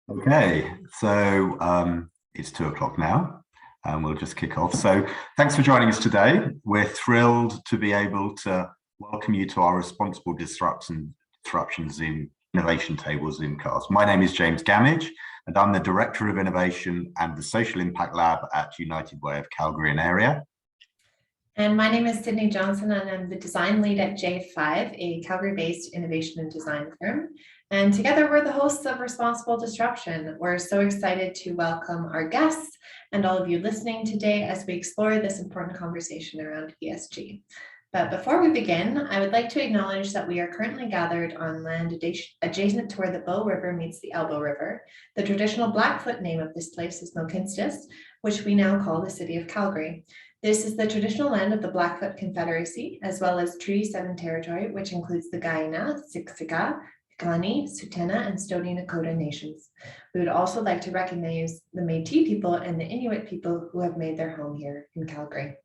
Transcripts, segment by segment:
Okay, so it's 2 o'clock now, and we'll just kick off. So thanks for joining us today. We're thrilled to be able to welcome you to our Responsible Disruption Zoom Innovation Table Zoomcast. My name is James Gamage, and I'm the Director of Innovation and the Social Impact Lab at United Way of Calgary and Area. And my name is Sydney Johnson, and I'm the design lead at J5, a Calgary-based innovation and design firm. And together we're the hosts of Responsible Disruption. We're so excited to welcome our guests and all of you listening today as we explore this important conversation around ESG. But before we begin, I would like to acknowledge that we are currently gathered on land adjacent to where the Bow River meets the Elbow River. The traditional Blackfoot name of this place is Mohkinstsis, which we now call the city of Calgary. This is the traditional land of the Blackfoot Confederacy, as well as Treaty 7 territory, which includes the Kainai, Siksika, Piikani, Tsuut'ina, and Stoney Nakoda nations. We would also like to recognize the Métis people and the Inuit people who have made their home here in Calgary.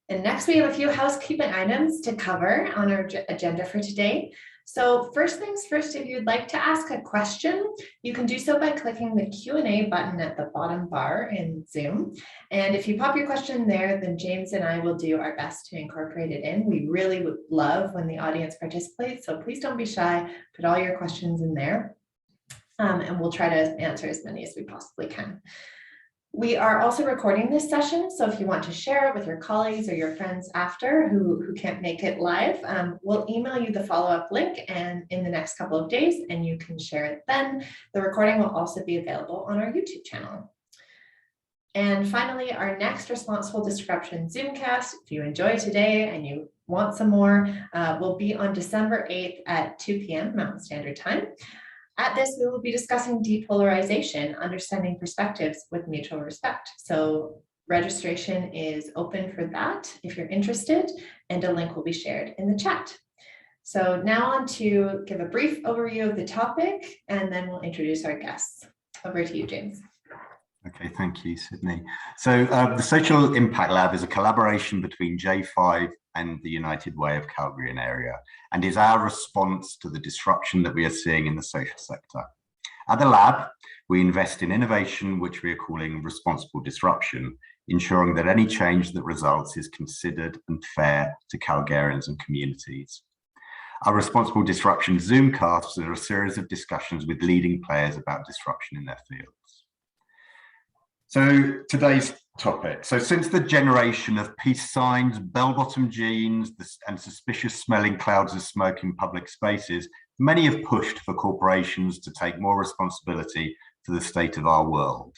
And next, we have a few housekeeping items to cover on our agenda for today. So first things first, if you'd like to ask a question, you can do so by clicking the Q&A button at the bottom bar in Zoom. And if you pop your question there, then James and I will do our best to incorporate it in. We really would love when the audience participates, so please don't be shy, put all your questions in there, and we'll try to answer as many as we possibly can. We are also recording this session, so if you want to share it with your colleagues or your friends after who can't make it live, we'll email you the follow-up link and in the next couple of days, and you can share it then. The recording will also be available on our YouTube channel. And finally, our next Responsible Disruption Zoomcast, if you enjoy today and you want some more, will be on December 8th at 2 p.m. Mountain Standard Time. At this, we will be discussing depolarization, understanding perspectives with mutual respect. So registration is open for that if you're interested, and a link will be shared in the chat. So now on to give a brief overview of the topic, and then we'll introduce our guests. Over to you, James. Okay, thank you, Sydney. So the Social Impact Lab is a collaboration between J5 and the United Way of Calgary and Area, and is our response to the disruption that we are seeing in the social sector. At the lab, we invest in innovation, which we are calling responsible disruption, ensuring that any change that results is considered and fair to Calgarians and communities. Our Responsible Disruption Zoomcasts are a series of discussions with leading players about disruption in their fields. So today's topic. So since the generation of peace signs, bell-bottom jeans, and suspicious smelling clouds of smoke in public spaces, many have pushed for corporations to take more responsibility for the state of our world.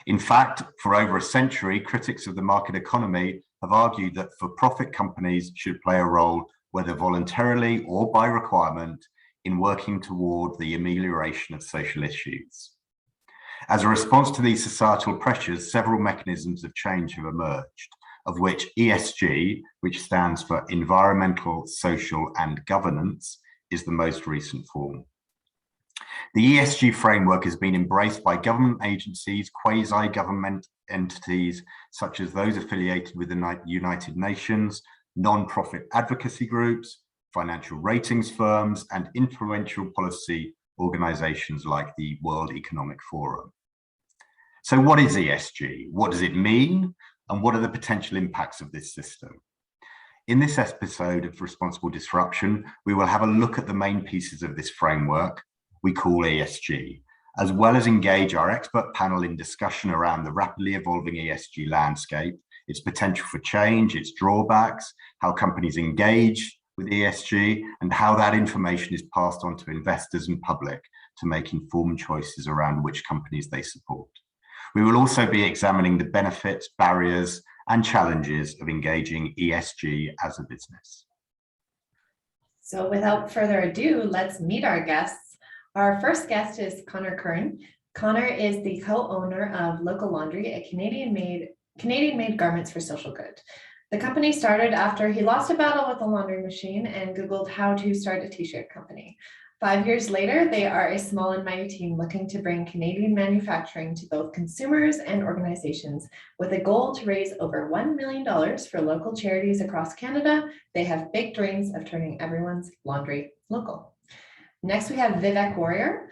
In fact, for over a century, critics of the market economy have argued that for-profit companies should play a role, whether voluntarily or by requirement, in working toward the amelioration of social issues. As a response to these societal pressures, several mechanisms of change have emerged, of which ESG, which stands for Environmental, Social and Governance, is the most recent form. The ESG framework has been embraced by government agencies, quasi-government entities, such as those affiliated with the United Nations, non-profit advocacy groups, financial ratings firms, and influential policy organizations like the World Economic Forum. So what is ESG? What does it mean? And what are the potential impacts of this system? In this episode of Responsible Disruption, we will have a look at the main pieces of this framework we call ESG, as well as engage our expert panel in discussion around the rapidly evolving ESG landscape, its potential for change, its drawbacks, how companies engage with ESG, and how that information is passed on to investors and public to make informed choices around which companies they support. We will also be examining the benefits, barriers, and challenges of engaging ESG as a business. So without further ado, let's meet our guests. Our first guest is Curran. Connor is the co-owner of Local Laundry, a Canadian-made garments for social good. The company started after he lost a battle with a laundry machine and Googled how to start a t-shirt company. 5 years later, they are a small and mighty team looking to bring Canadian manufacturing to both consumers and organizations with a goal to raise over $1 million for local charities across Canada. They have big dreams of turning everyone's laundry local. Next, we have Vivek Warrior.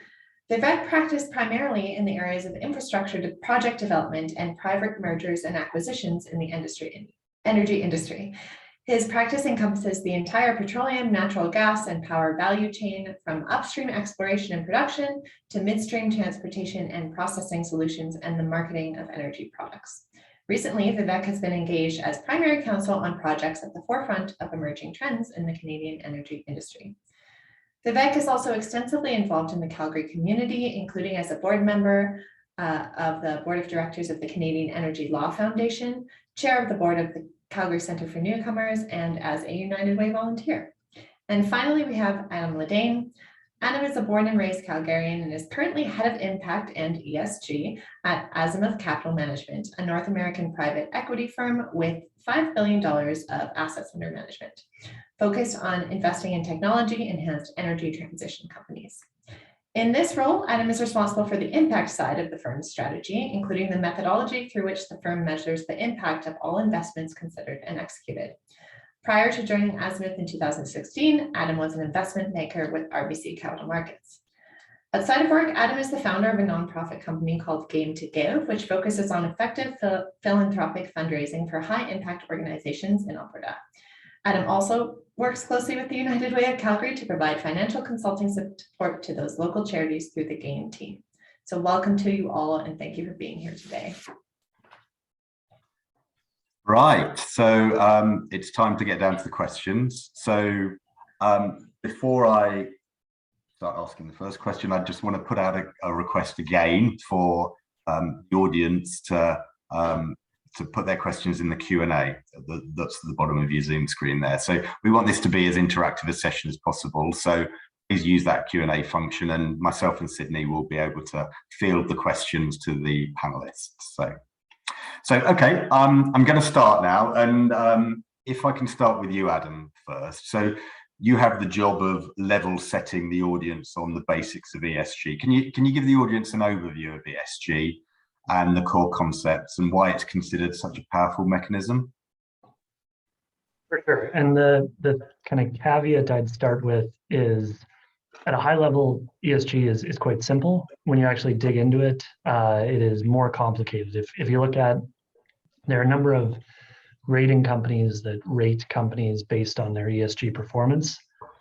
Vivek practiced primarily in the areas of infrastructure to project development and private mergers and acquisitions in the energy industry. His practice encompasses the entire petroleum, natural gas, and power value chain, from upstream exploration and production to midstream transportation and processing solutions and the marketing of energy products. Recently, Vivek has been engaged as primary counsel on projects at the forefront of emerging trends in the Canadian energy industry. Vivek is also extensively involved in the Calgary community, including as a board member of the Board of Directors of the Canadian Energy Law Foundation, chair of the board of the Calgary Centre for Newcomers, and as a United Way volunteer. And finally, we have Adam Dain. Adam is a born and raised Calgarian and is currently head of impact and ESG at Azimuth Capital Management, a North American private equity firm with $5 billion of assets under management, focused on investing in technology-enhanced energy transition companies. In this role, Adam is responsible for the impact side of the firm's strategy, including the methodology through which the firm measures the impact of all investments considered and executed. Prior to joining Azimuth in 2016, Adam was an investment banker with RBC Capital Markets. Outside of work, Adam is the founder of a nonprofit company called Game to Give, which focuses on effective philanthropic fundraising for high-impact organizations in Alberta. Adam also works closely with the United Way of Calgary to provide financial consulting support to those local charities through the GAIN team. So welcome to you all, and thank you for being here today. Right, so it's time to get down to the questions. So before I start asking the first question, I just want to put out a request again for the audience to put their questions in the Q&A. That's at the bottom of your Zoom screen there. So we want this to be as interactive a session as possible. So please use that Q&A function, and myself and Sydney will be able to field the questions to the panelists. So okay, I'm going to start now, and if I can start with you, Adam, first. So you have the job of level setting the audience on the basics of ESG. Can you give the audience an overview of ESG and the core concepts and why it's considered such a powerful mechanism? For sure. And the kind of caveat I'd start with is, at a high level, ESG is quite simple. When you actually dig into it, it is more complicated. If you look at, there are a number of rating companies that rate companies based on their ESG performance.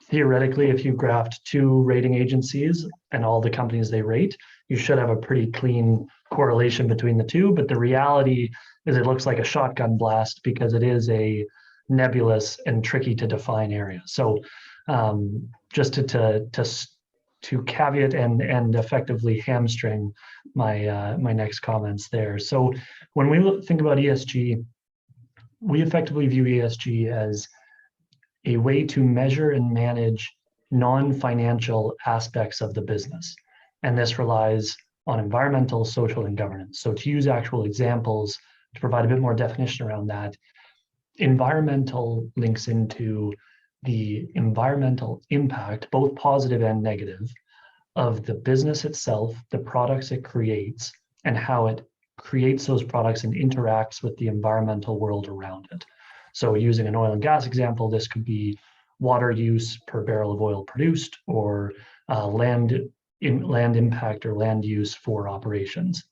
Theoretically, if you graphed two rating agencies and all the companies they rate, you should have a pretty clean correlation between the two. But the reality is it looks like a shotgun blast because it is a nebulous and tricky to define area. So just to caveat and effectively hamstring my next comments there. So when we think about ESG, we effectively view ESG as a way to measure and manage non-financial aspects of the business. And this relies on environmental, social, and governance. So to use actual examples, to provide a bit more definition around that, environmental links into the environmental impact, both positive and negative, of the business itself, the products it creates, and how it creates those products and interacts with the environmental world around it. So using an oil and gas example, this could be water use per barrel of oil produced, or land impact or land use for operations.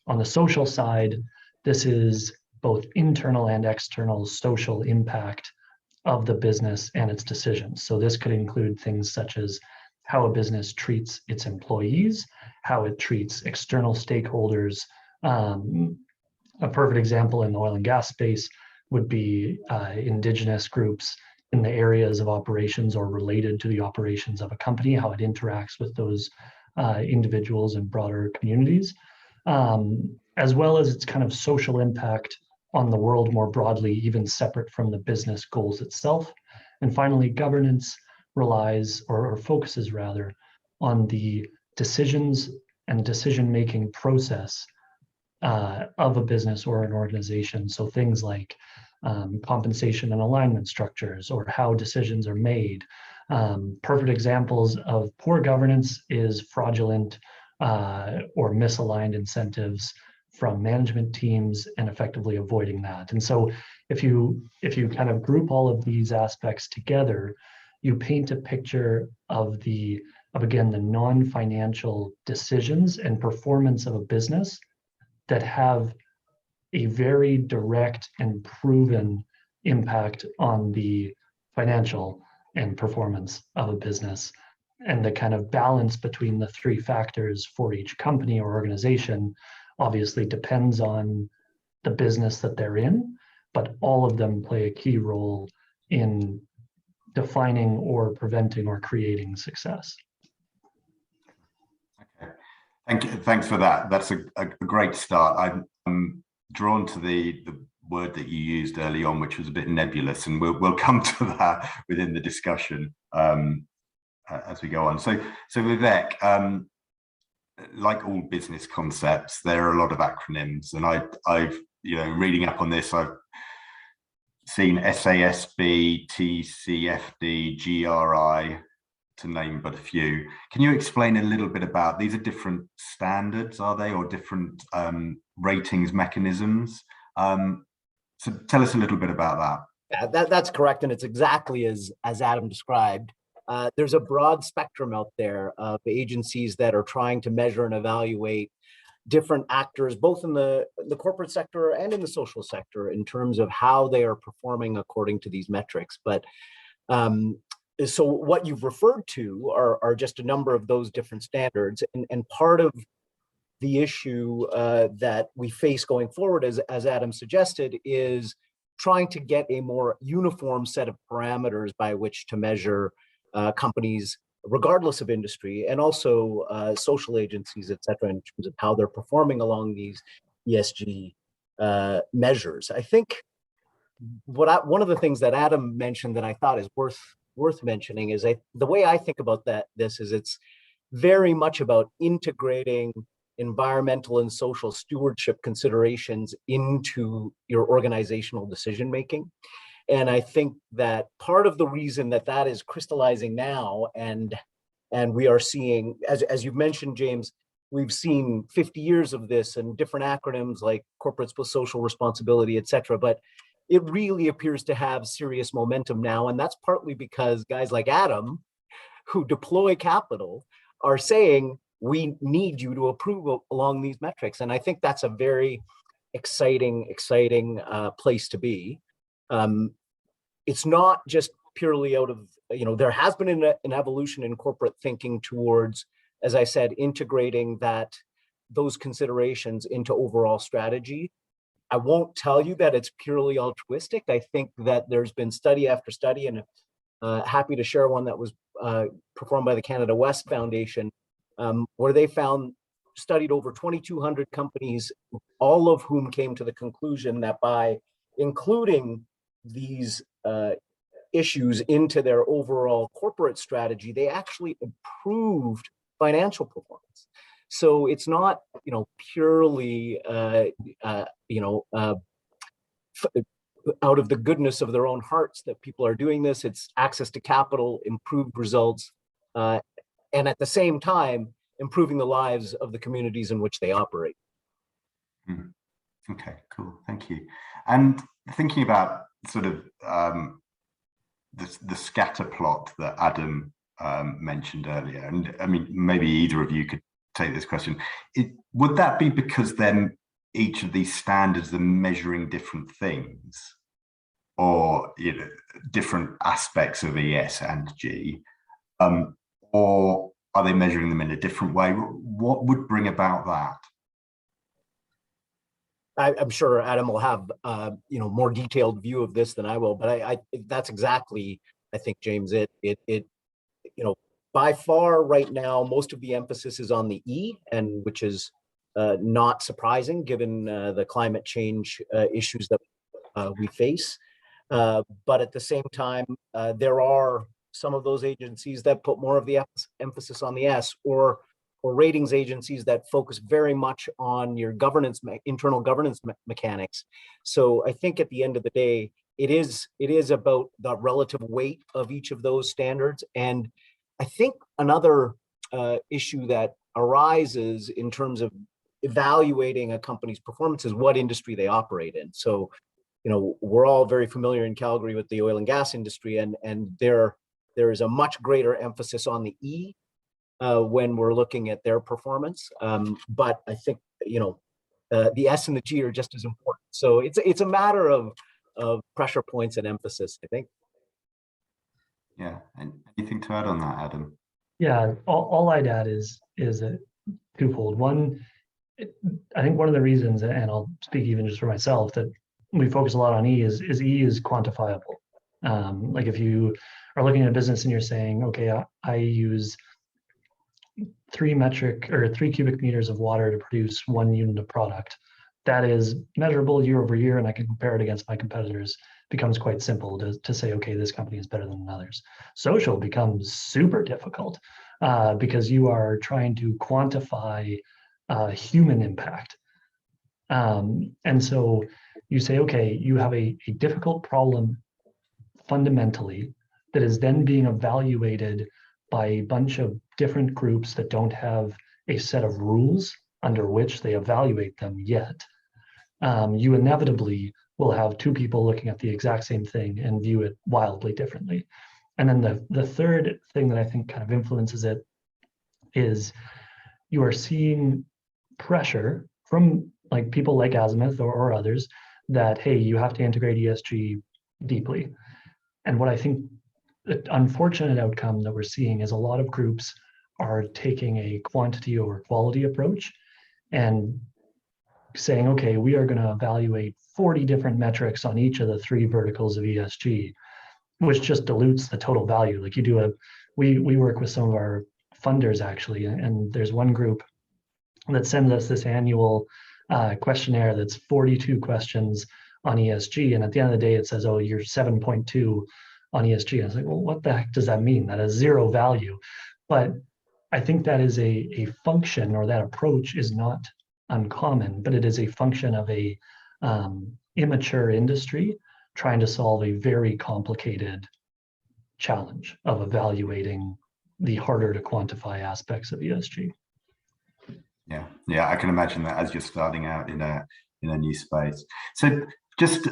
On the social side, this is both internal and external social impact of the business and its decisions. So this could include things such as how a business treats its employees, how it treats external stakeholders. A perfect example in the oil and gas space would be indigenous groups in the areas of operations or related to the operations of a company, how it interacts with those individuals and broader communities, as well as its kind of social impact on the world more broadly, even separate from the business goals itself. And finally, governance relies or focuses rather on the decisions and decision-making process of a business or an organization. So things like compensation and alignment structures, or how decisions are made. Perfect examples of poor governance is fraudulent or misaligned incentives from management teams, and effectively avoiding that. And so if you kind of group all of these aspects together, you paint a picture of the of, again, the non-financial decisions and performance of a business that have a very direct and proven impact on the financial and performance of a business. And the kind of balance between the three factors for each company or organization obviously depends on the business that they're in, but all of them play a key role in defining or preventing or creating success. Okay, thank you. Thanks for that. That's a great start. I'm drawn to the word that you used early on, which was a bit nebulous, and we'll come to that within the discussion as we go on. So Vivek, like all business concepts, there are a lot of acronyms, and I've reading up on this, I've seen SASB, TCFD, GRI, to name but a few. Can you explain a little bit about, these are different standards, are they, or different ratings mechanisms? So tell us a little bit about that. Yeah, that's correct, and it's exactly as Adam described. There's a broad spectrum out there of agencies that are trying to measure and evaluate different actors, both in the corporate sector and in the social sector, in terms of how they are performing according to these metrics. But so what you've referred to are just a number of those different standards, and part of the issue that we face going forward, as Adam suggested, is trying to get a more uniform set of parameters by which to measure companies, regardless of industry, and also social agencies, et cetera, in terms of how they're performing along these ESG measures. I think one of the things that Adam mentioned that I thought is worth mentioning is the way I think about this is it's very much about integrating environmental and social stewardship considerations into your organizational decision making. And I think that part of the reason that is crystallizing now, and we are seeing, as you've mentioned, James, we've seen 50 years of this and different acronyms like corporate social responsibility, et cetera, but it really appears to have serious momentum now. And that's partly because guys like Adam, who deploy capital, are saying, we need you to approve along these metrics. And I think that's a very exciting place to be. It's not just purely out of, there has been an evolution in corporate thinking towards, as I said, integrating those considerations into overall strategy. I won't tell you that it's purely altruistic. I think that there's been study after study, and happy to share one that was performed by the Canada West Foundation, where they studied over 2,200 companies, all of whom came to the conclusion that by including these issues into their overall corporate strategy, they actually improved financial performance. So it's not, purely, out of the goodness of their own hearts that people are doing this. It's access to capital, improved results, and at the same time, improving the lives of the communities in which they operate. Okay, cool, thank you. And thinking about sort of the scatter plot that Adam mentioned earlier, and I mean, maybe either of you could take this question. Would that be because then each of these standards are measuring different things, or different aspects of ES and G, or are they measuring them in a different way? What would bring about that? I'm sure Adam will have more detailed view of this than I will, but that's exactly, I think, James, it by far right now most of the emphasis is on the E, and which is not surprising given the climate change issues that we face. But at the same time, there are some of those agencies that put more of the emphasis on the S, or ratings agencies that focus very much on your internal governance mechanics. So I think at the end of the day, it is about the relative weight of each of those standards. And I think another issue that arises in terms of evaluating a company's performance is what industry they operate in. So, we're all very familiar in Calgary with the oil and gas industry, and there is a much greater emphasis on the E when we're looking at their performance. But I think, the S and the G are just as important. So it's a matter of pressure points and emphasis, I think. Yeah. And anything to add on that, Adam? Yeah, all I'd add is twofold. One, I think one of the reasons, and I'll speak even just for myself, that we focus a lot on E is E is quantifiable. Like if you are looking at a business and you're saying, okay, I use 3 cubic meters of water to produce 1 unit of product. That is measurable year over year, and I can compare it against my competitors. Becomes quite simple to say, okay, this company is better than others. Social becomes super difficult because you are trying to quantify human impact. And so you say, okay, you have a difficult problem fundamentally that is then being evaluated by a bunch of different groups that don't have a set of rules under which they evaluate them yet. You inevitably will have 2 people looking at the exact same thing and view it wildly differently. And then the third thing that I think kind of influences it is you are seeing pressure from like people like Azimuth or others that, hey, you have to integrate ESG deeply. And what I think the unfortunate outcome that we're seeing is a lot of groups are taking a quantity over quality approach and saying, okay, we are going to evaluate 40 different metrics on each of the 3 verticals of ESG, which just dilutes the total value. Like we work with some of our funders actually, and there's one group that sends us this annual questionnaire that's 42 questions on ESG. And at the end of the day, it says, oh, you're 7.2 on ESG. And I was like, well, what the heck does that mean? That is 0 value. But I think that is a function, or that approach is not uncommon, but it is a function of a immature industry trying to solve a very complicated challenge of evaluating the harder to quantify aspects of ESG. Yeah, I can imagine that as you're starting out in a new space. So just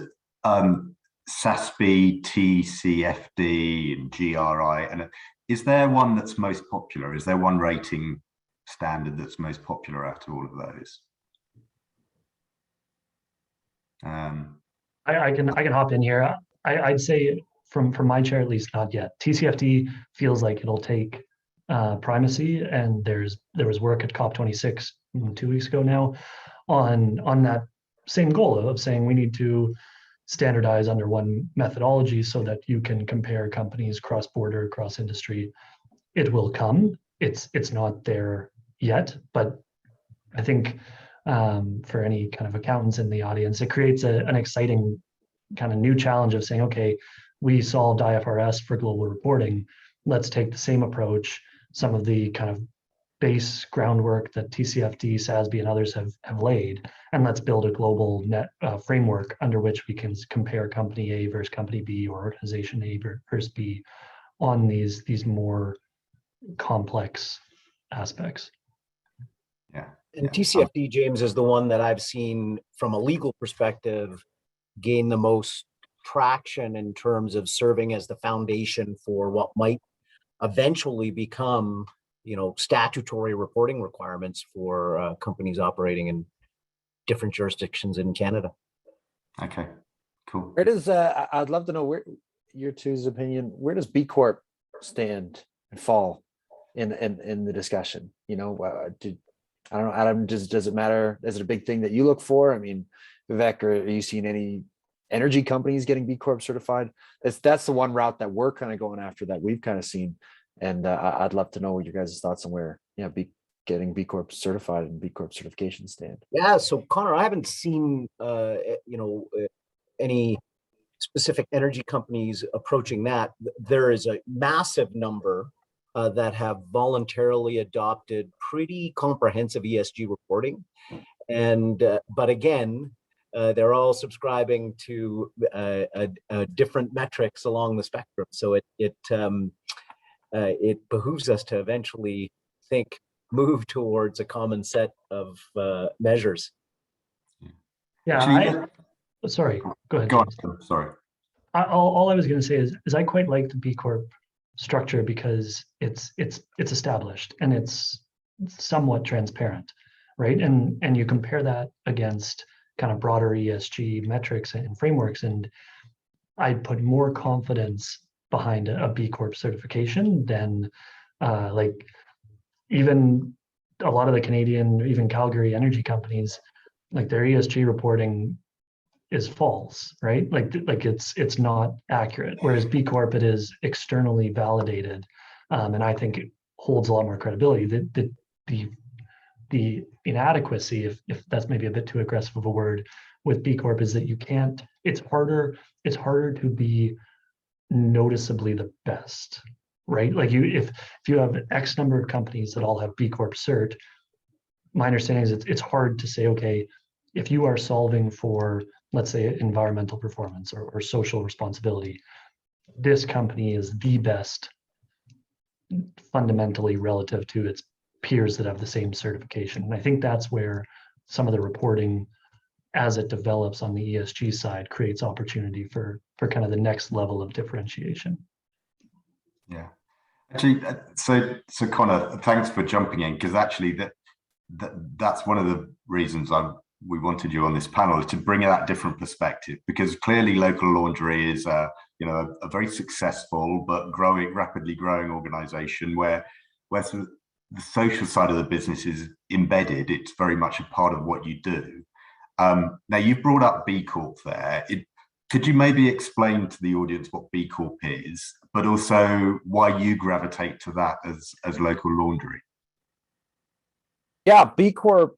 SASB, TCFD, and GRI, and is there one that's most popular? Is there one rating standard that's most popular out of all of those? I can hop in here. I'd say from my chair at least, not yet. TCFD feels like it'll take primacy, and there was work at COP26 2 weeks ago now on that same goal of saying we need to standardize under one methodology so that you can compare companies cross-border, cross-industry. It will come. It's not there yet, but I think for any kind of accountants in the audience, it creates an exciting kind of new challenge of saying, okay, we solved IFRS for global reporting. Let's take the same approach, some of the kind of base groundwork that TCFD, SASB, and others have laid, and let's build a global net framework under which we can compare company A versus company B, or organization A versus B on these more complex aspects. Yeah. And TCFD, James, is the one that I've seen from a legal perspective gain the most traction in terms of serving as the foundation for what might eventually become, statutory reporting requirements for companies operating in different jurisdictions in Canada. Okay, cool. Where does I'd love to know where your two's opinion. Where does B Corp stand and fall in the discussion? I don't know, Adam. Does it matter? Is it a big thing that you look for? I mean, Vivek, are you seeing any energy companies getting B Corp certified? That's the one route that we're kind of going after, that we've kind of seen. And I'd love to know what your guys' thoughts on where getting B Corp certified and B Corp certification stand. Yeah, so Connor, I haven't seen any specific energy companies approaching that. There is a massive number that have voluntarily adopted pretty comprehensive ESG reporting, and but again, they're all subscribing to different metrics along the spectrum. So it behooves us to eventually move towards a common set of measures. Yeah, sorry, go ahead. Go on, sorry. All I was going to say is I quite like the B Corp structure because it's established and it's somewhat transparent, right? And you compare that against kind of broader ESG metrics and frameworks, and I'd put more confidence behind a B Corp certification than like even a lot of the Canadian, even Calgary energy companies, like their ESG reporting is false, right? Like it's not accurate. Whereas B Corp, it is externally validated, and I think it holds a lot more credibility. The inadequacy, if that's maybe a bit too aggressive of a word, with B Corp is that you can't. It's harder to be noticeably the best, right? Like if you have X number of companies that all have B Corp cert, my understanding is it's hard to say, okay, if you are solving for, let's say, environmental performance or social responsibility, this company is the best fundamentally relative to its peers that have the same certification. And I think that's where some of the reporting, as it develops on the ESG side, creates opportunity for kind of the next level of differentiation. Yeah, actually, so Connor, thanks for jumping in, because actually that's one of the reasons we wanted you on this panel, is to bring that different perspective, because clearly Local Laundry is a very successful but rapidly growing organization where sort of the social side of the business is embedded. It's very much a part of what you do. Now you've brought up B Corp there. Could you maybe explain to the audience what B Corp is, but also why you gravitate to that as Local Laundry? Yeah, B Corp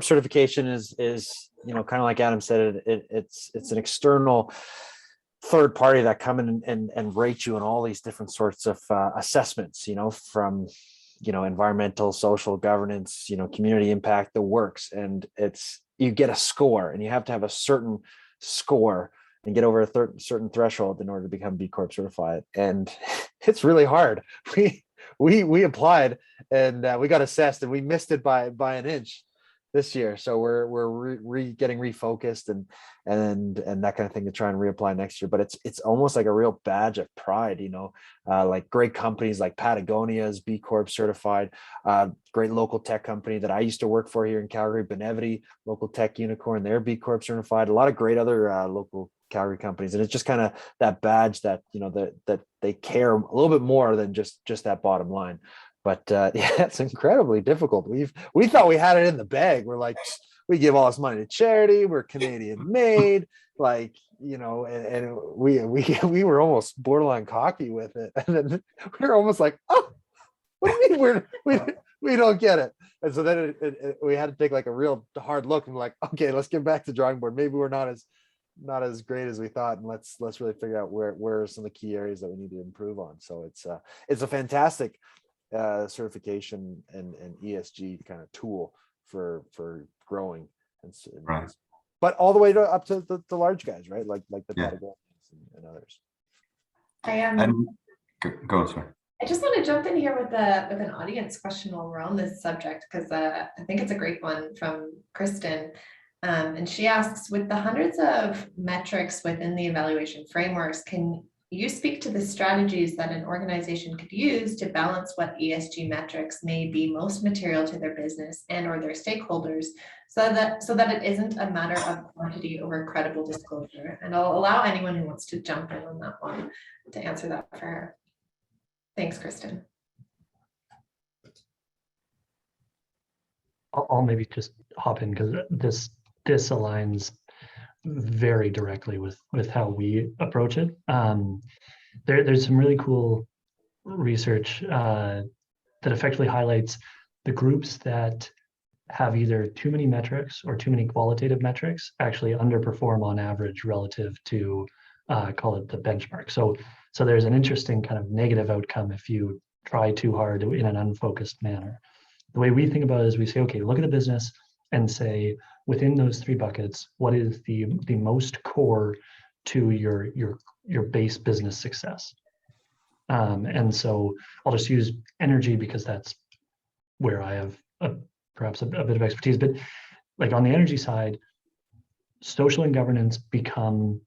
certification is kind of like Adam said, it's an external third party that come in and rate you on all these different sorts of assessments, from environmental, social, governance, community impact, the works, and you get a score, and you have to have a certain score and get over a certain threshold in order to become B Corp certified, and it's really hard. We applied and we got assessed, and we missed it by an inch this year. So we're getting refocused and that kind of thing to try and reapply next year. But it's almost like a real badge of pride, like great companies like Patagonia is B Corp certified, great local tech company that I used to work for here in Calgary, Bennett, local tech unicorn, they're B Corp certified. A lot of great other local Calgary companies, and it's just kind of that badge that that they care a little bit more than just that bottom line. But yeah, it's incredibly difficult. We thought we had it in the bag. We're like, we give all this money to charity, we're Canadian made, and we were almost borderline cocky with it, and then we were almost like, oh, what do you mean we don't get it? And so then we had to take like a real hard look and like, okay, let's get back to drawing board. Maybe we're not as great as we thought, and let's really figure out where are some of the key areas that we need to improve on. So it's a fantastic certification and ESG kind of tool for growing, right, but all the way up to the large guys, right? Like the Patagonians and others. Go on, sorry. I just want to jump in here with an audience question while we're on this subject, because I think it's a great one from Kristen. And she asks, with the hundreds of metrics within the evaluation frameworks, can you speak to the strategies that an organization could use to balance what ESG metrics may be most material to their business and or their stakeholders, so that it isn't a matter of quantity over credible disclosure? And I'll allow anyone who wants to jump in on that one to answer that for her. Thanks, Kristen. I'll maybe just hop in, because this aligns very directly with how we approach it. There's some really cool research that effectively highlights the groups that have either too many metrics or too many qualitative metrics actually underperform on average relative to call it the benchmark. So there's an interesting kind of negative outcome if you try too hard in an unfocused manner. The way we think about it is we say, okay, look at the business and say, within those three buckets, what is the most core to your base business success? And so I'll just use energy because that's where I have perhaps a bit of expertise. But like on the energy side, social and governance become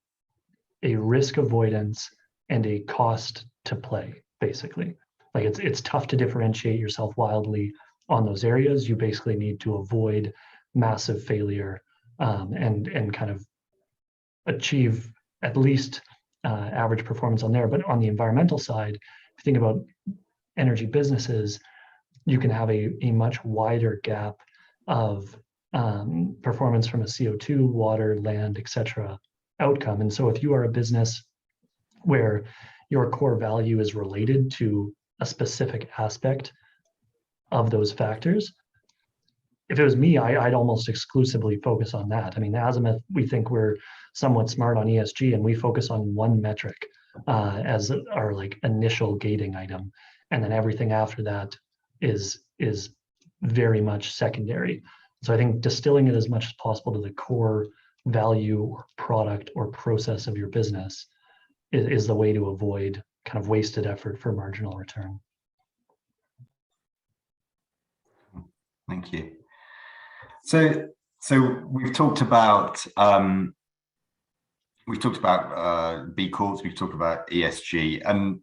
a risk avoidance and a cost to play, basically. Like it's tough to differentiate yourself wildly on those areas. You basically need to avoid massive failure and kind of achieve at least average performance on there. But on the environmental side, if you think about energy businesses, you can have a much wider gap of performance from a CO2, water, land, etc. outcome. And so if you are a business where your core value is related to a specific aspect of those factors, if it was me, I'd almost exclusively focus on that. I mean, Azimuth, we think we're somewhat smart on ESG, and we focus on one metric as our like initial gating item, and then everything after that is very much secondary. So I think distilling it as much as possible to the core value or product or process of your business is the way to avoid kind of wasted effort for marginal return. Thank you. So we've talked about B Corps, we've talked about ESG, and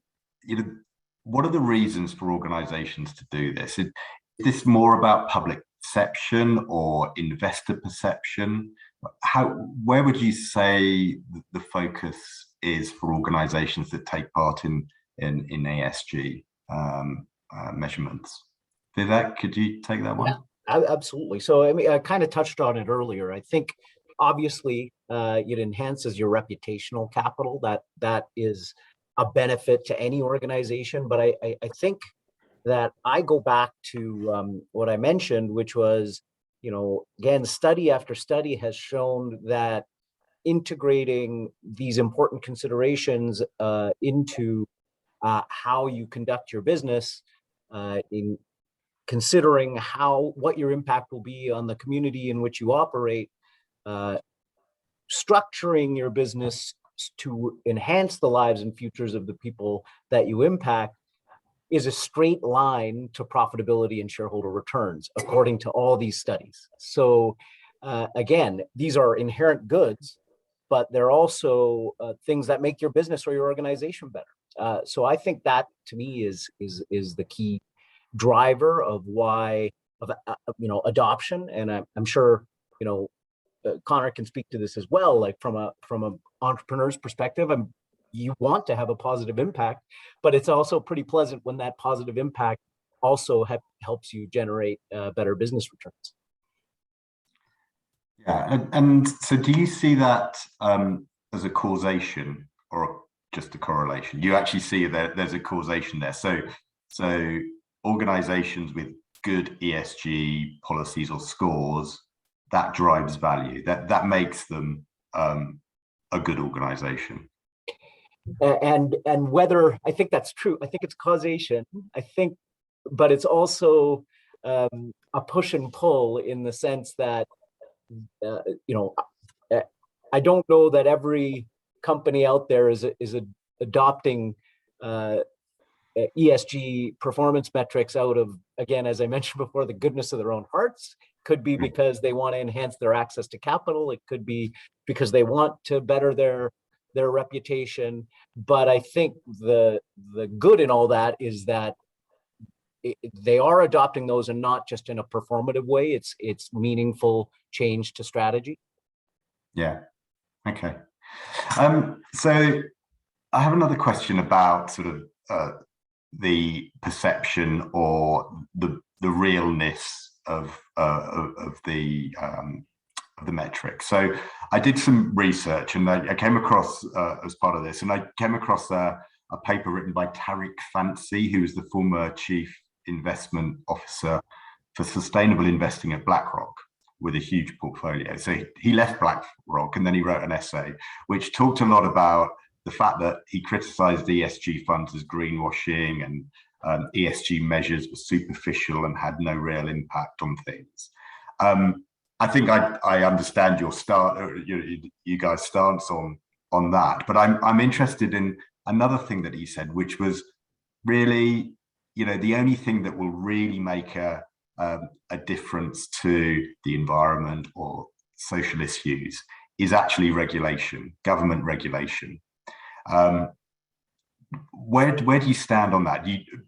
what are the reasons for organizations to do this? Is this more about public perception or investor perception? Where would you say the focus is for organizations that take part in ESG measurements? Vivek, could you take that one? Yeah, absolutely. So I mean, I kind of touched on it earlier. I think obviously it enhances your reputational capital. That is a benefit to any organization. But I think that I go back to what I mentioned, which was, again, study after study has shown that integrating these important considerations into how you conduct your business, in considering what your impact will be on the community in which you operate, structuring your business to enhance the lives and futures of the people that you impact is a straight line to profitability and shareholder returns, according to all these studies. So again, these are inherent goods, but they're also things that make your business or your organization better. So I think that, to me, is the key driver of adoption. And I'm sure Connor can speak to this as well. Like from an entrepreneur's perspective, you want to have a positive impact, but it's also pretty pleasant when that positive impact also helps you generate better business returns. Yeah, and so do you see that as a causation or just a correlation? You actually see that there's a causation there. So organizations with good ESG policies or scores, that drives value, that makes them a good organization. And whether, I think that's true. I think it's causation. But it's also a push and pull, in the sense that I don't know that every company out there is adopting ESG performance metrics out of, again, as I mentioned before, the goodness of their own hearts. Could be because they want to enhance their access to capital. It could be because they want to better their reputation. But I think the good in all that is that they are adopting those, and not just in a performative way. It's meaningful change to strategy. Yeah. Okay. So I have another question about sort of the perception or the realness of the metric. So I did some research, and I came across as part of this, and I came across a paper written by Tariq Fancy, who was the former chief investment officer for sustainable investing at BlackRock, with a huge portfolio. So he left BlackRock, and then he wrote an essay which talked a lot about the fact that he criticized ESG funds as greenwashing, and ESG measures were superficial and had no real impact on things. I think I understand your you guys' stance on that, but I'm interested in another thing that he said, which was really, the only thing that will really make a difference to the environment or social issues is actually regulation, government regulation. where do you stand on that?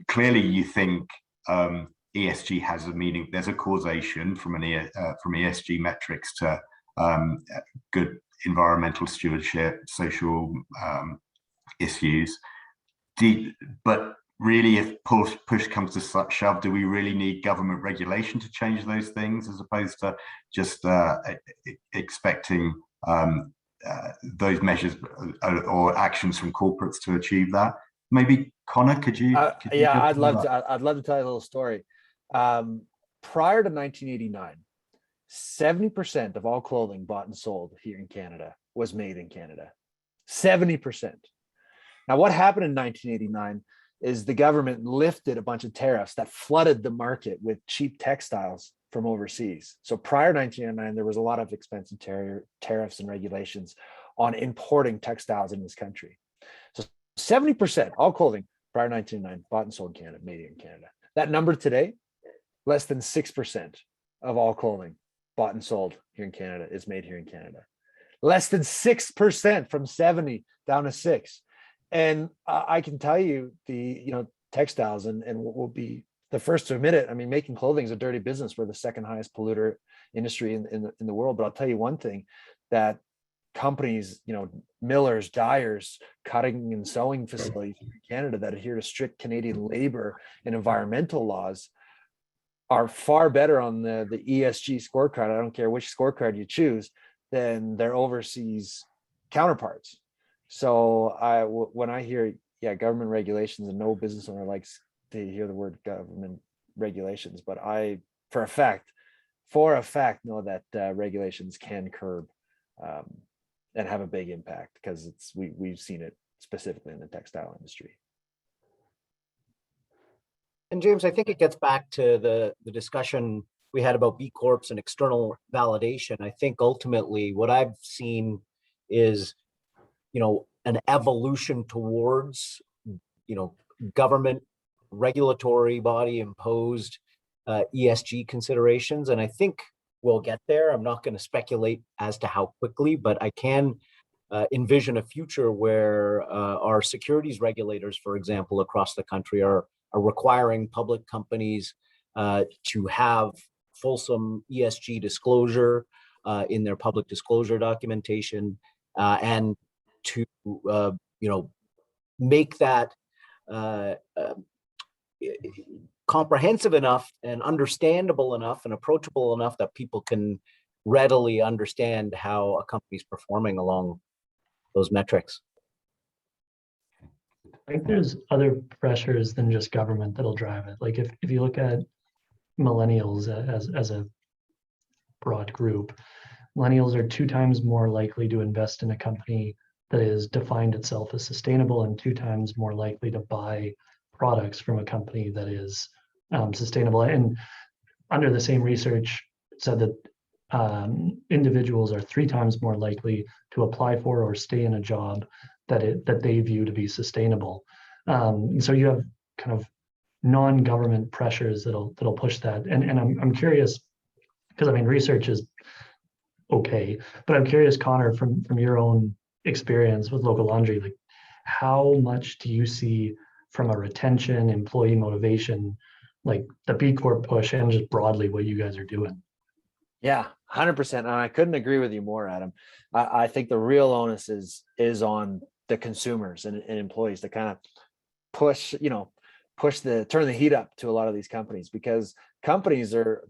Clearly you think ESG has a meaning. There's a causation from from ESG metrics to good environmental stewardship, social issues. But really, if push comes to shove, do we really need government regulation to change those things, as opposed to just expecting those measures or actions from corporates to achieve that? Maybe Connor, could you? Yeah, I'd love to tell you a little story. Prior to 1989, 70% of all clothing bought and sold here in Canada was made in Canada. 70%. Now, what happened in 1989 is the government lifted a bunch of tariffs that flooded the market with cheap textiles from overseas. So prior to 1999, there was a lot of expensive tariffs and regulations on importing textiles in this country. So 70% all clothing prior to 1999 bought and sold in Canada, made in Canada. That number today, less than 6% of all clothing bought and sold here in Canada is made here in Canada. Less than 6%, from 70 down to 6. And I can tell you textiles, and we'll be the first to admit it. I mean, making clothing is a dirty business. We're the second highest polluter industry in the world. But I'll tell you one thing, that companies, millers, dyers, cutting and sewing facilities in Canada that adhere to strict Canadian labor and environmental laws are far better on the ESG scorecard. I don't care which scorecard you choose, than their overseas counterparts. So when I hear, government regulations, and no business owner likes to hear the word government regulations, but I, for a fact, know that regulations can curb and have a big impact, because we've seen it specifically in the textile industry. And James, I think it gets back to the discussion we had about B Corps and external validation. I think ultimately what I've seen is, an evolution towards, government regulatory body imposed ESG considerations. And I think we'll get there. I'm not going to speculate as to how quickly, but I can envision a future where our securities regulators, for example, across the country are requiring public companies to have fulsome ESG disclosure in their public disclosure documentation, and to make that comprehensive enough and understandable enough and approachable enough that people can readily understand how a company's performing along those metrics. I think there's other pressures than just government that'll drive it. Like if you look at millennials as a broad group, millennials are 2 times more likely to invest in a company that has defined itself as sustainable, and 2 times more likely to buy products from a company that is sustainable. And under the same research, it said that individuals are 3 times more likely to apply for or stay in a job that they view to be sustainable. So you have kind of non-government pressures that'll push that. And I'm curious, because I mean, research is okay, but I'm curious, Connor, from your own experience with local laundry, like how much do you see from a retention, employee motivation, like the B Corp push, and just broadly what you guys are doing? Yeah, 100%. And I couldn't agree with you more, Adam. I think the real onus is on the consumers and employees to kind of push turn the heat up to a lot of these companies, because companies they're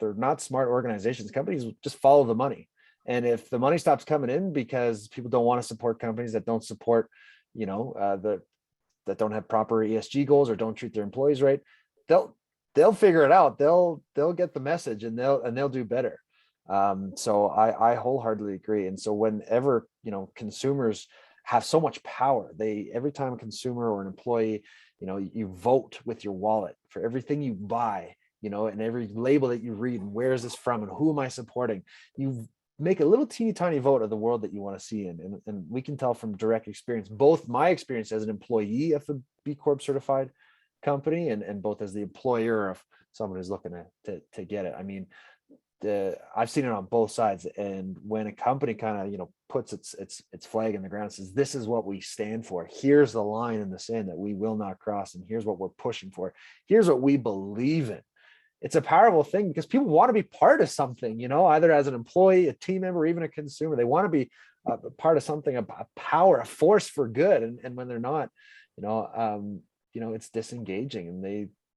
not smart organizations. Companies just follow the money. And if the money stops coming in because people don't want to support companies that don't support, that don't have proper ESG goals or don't treat their employees right, they'll figure it out. They'll get the message and they'll do better. So I wholeheartedly agree. And so whenever, consumers have so much power, every time a consumer or an employee, you vote with your wallet for everything you buy, and every label that you read, and where is this from and who am I supporting? You make a little teeny tiny vote of the world that you want to see in. And we can tell from direct experience, both my experience as an employee of a B Corp certified company and both as the employer of someone who's looking to get it. I mean, I've seen it on both sides. And when a company kind of, you know, puts its flag in the ground, says, this is what we stand for. Here's the line in the sand that we will not cross. And here's what we're pushing for. Here's what we believe in. It's a powerful thing because people want to be part of something, you know, either as an employee, a team member, or even a consumer. They want to be a part of something, a power, a force for good. And when they're not, you know, it's disengaging, and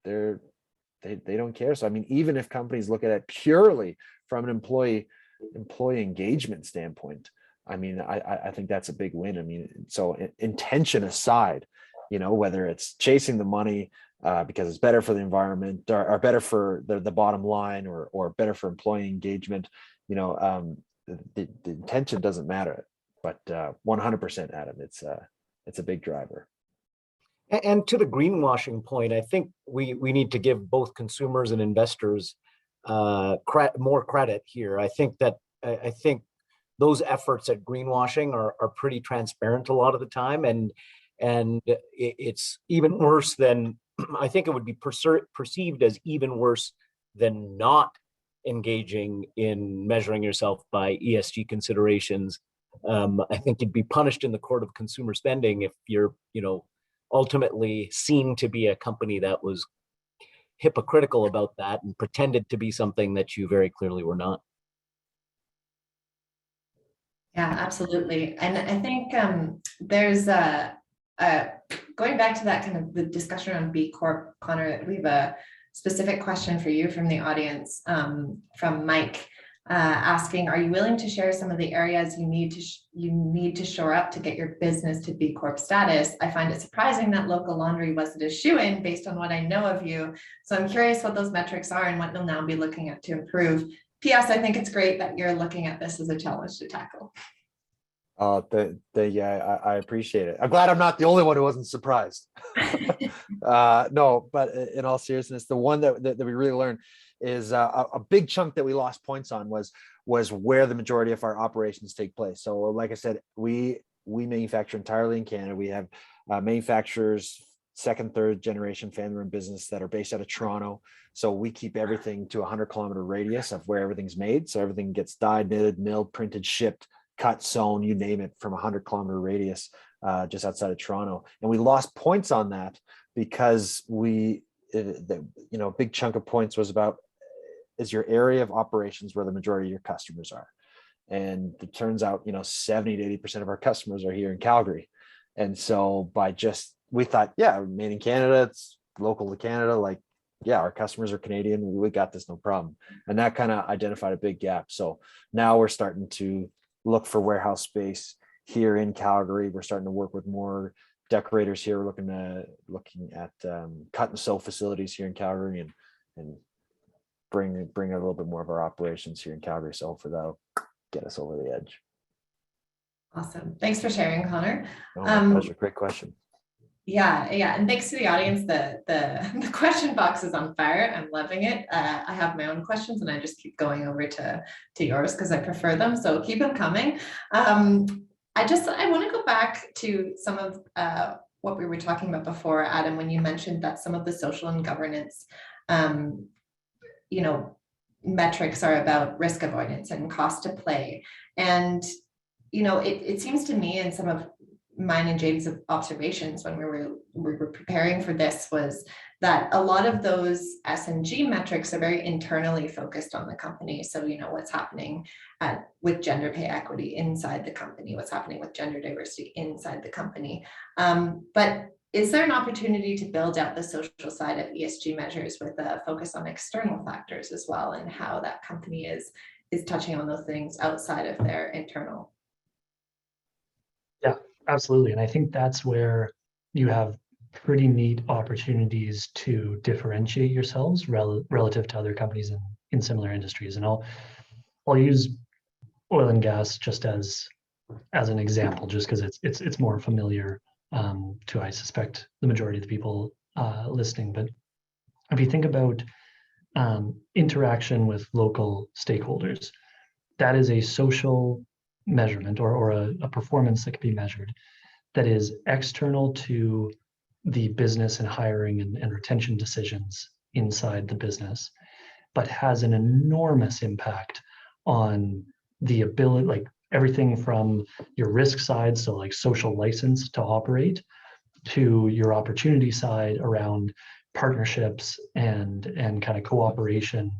they don't care. So I mean, even if companies look at it purely from an employee engagement standpoint, I mean, I think that's a big win. I mean, so intention aside, you know, whether it's chasing the money because it's better for the environment, or better for the bottom line, or better for employee engagement, you know, the intention doesn't matter. But 100%, Adam, it's a big driver. And to the greenwashing point, I think we need to give both consumers and investors more credit here. I think those efforts at greenwashing are pretty transparent a lot of the time, and it's even worse than, I think it would be perceived as even worse than not engaging in measuring yourself by ESG considerations. I think you'd be punished in the court of consumer spending if you're, you know, ultimately seen to be a company that was hypocritical about that and pretended to be something that you very clearly were not. Yeah, absolutely. And I think there's going back to that kind of the discussion on B Corp, Connor, we have a specific question for you from the audience, from Mike, asking, are you willing to share some of the areas you need to shore up to get your business to B Corp status? I find it surprising that local laundry wasn't a shoo-in based on what I know of you. So I'm curious what those metrics are and what you'll now be looking at to improve. P.S. I think it's great that you're looking at this as a challenge to tackle. Yeah, I appreciate it. I'm glad I'm not the only one who wasn't surprised. No, but in all seriousness, the one that we really learned is a big chunk that we lost points on was where the majority of our operations take place. So like I said, we manufacture entirely in Canada. We have manufacturers, second, third generation family-run business that are based out of Toronto. So we keep everything to a 100-kilometer radius of where everything's made. So everything gets dyed, knitted, milled, printed, shipped, cut, sewn, you name it, from a 100-kilometer radius just outside of Toronto. And we lost points on that because a big chunk of points was about, is your area of operations where the majority of your customers are. And it turns out, 70 to 80% of our customers are here in Calgary. And so we thought, yeah, made in Canada, it's local to Canada, like, yeah, our customers are Canadian, we got this, no problem. And that kind of identified a big gap. So now we're starting to look for warehouse space here in Calgary. We're starting to work with more decorators here. We're looking at cut and sew facilities here in Calgary, and bring a little bit more of our operations here in Calgary. So hopefully that'll get us over the edge. Awesome. Thanks for sharing, Connor. Oh, my pleasure. Great question. Yeah. And thanks to the audience. The question box is on fire. I'm loving it. I have my own questions and I just keep going over to yours because I prefer them. So keep them coming. I want to go back to some of what we were talking about before, Adam, when you mentioned that some of the social and governance metrics are about risk avoidance and cost to play. And, it seems to me, in some of mine and James' observations when we were preparing for this, was that a lot of those S&G metrics are very internally focused on the company. So, what's happening with gender pay equity inside the company, what's happening with gender diversity inside the company. But is there an opportunity to build out the social side of ESG measures with a focus on external factors as well, and how that company is touching on those things outside of their internal? Yeah, absolutely. And I think that's where you have pretty neat opportunities to differentiate yourselves relative to other companies in similar industries. And I'll use oil and gas just as an example, just because it's more familiar to, I suspect, the majority of the people listening. But if you think about interaction with local stakeholders, that is a social measurement or a performance that can be measured that is external to the business and hiring and retention decisions inside the business. but has an enormous impact on the ability, like everything from your risk side, so like social license to operate, to your opportunity side around partnerships and kind of cooperation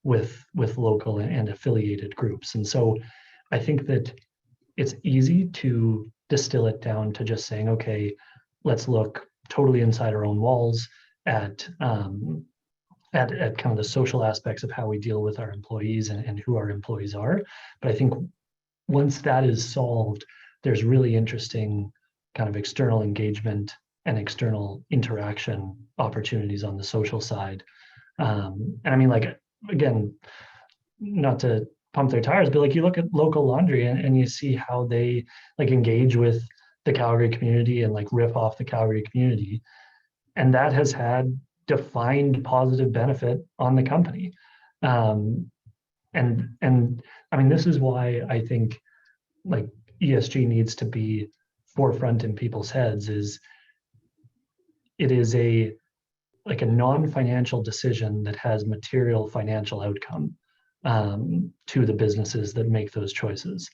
with local and affiliated groups. And so I think that it's easy to distill it down to just saying, okay, let's look totally inside our own walls at kind of the social aspects of how we deal with our employees and who our employees are. But I think once that is solved, there's really interesting kind of external engagement and external interaction opportunities on the social side. And I mean, like, again, not to pump their tires, but like you look at local laundry and you see how they like engage with the Calgary community and like riff off the Calgary community. And that has had defined positive benefit on the company. And I mean, this is why I think like ESG needs to be forefront in people's heads. Is it is a like a non-financial decision that has material financial outcome to the businesses that make those choices.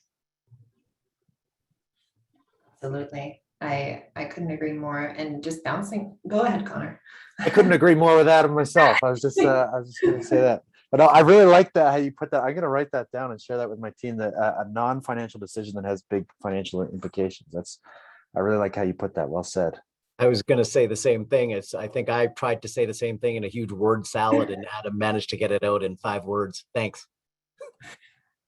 Absolutely. I couldn't agree more. And just bouncing, go ahead, Connor. I couldn't agree more with Adam myself. I was just going to say that. But no, I really like that, how you put that. I'm going to write that down and share that with my team, that a non-financial decision that has big financial implications. I really like how you put that. Well said. I was going to say the same thing. I think I tried to say the same thing in a huge word salad, and Adam managed to get it out in 5 words. Thanks.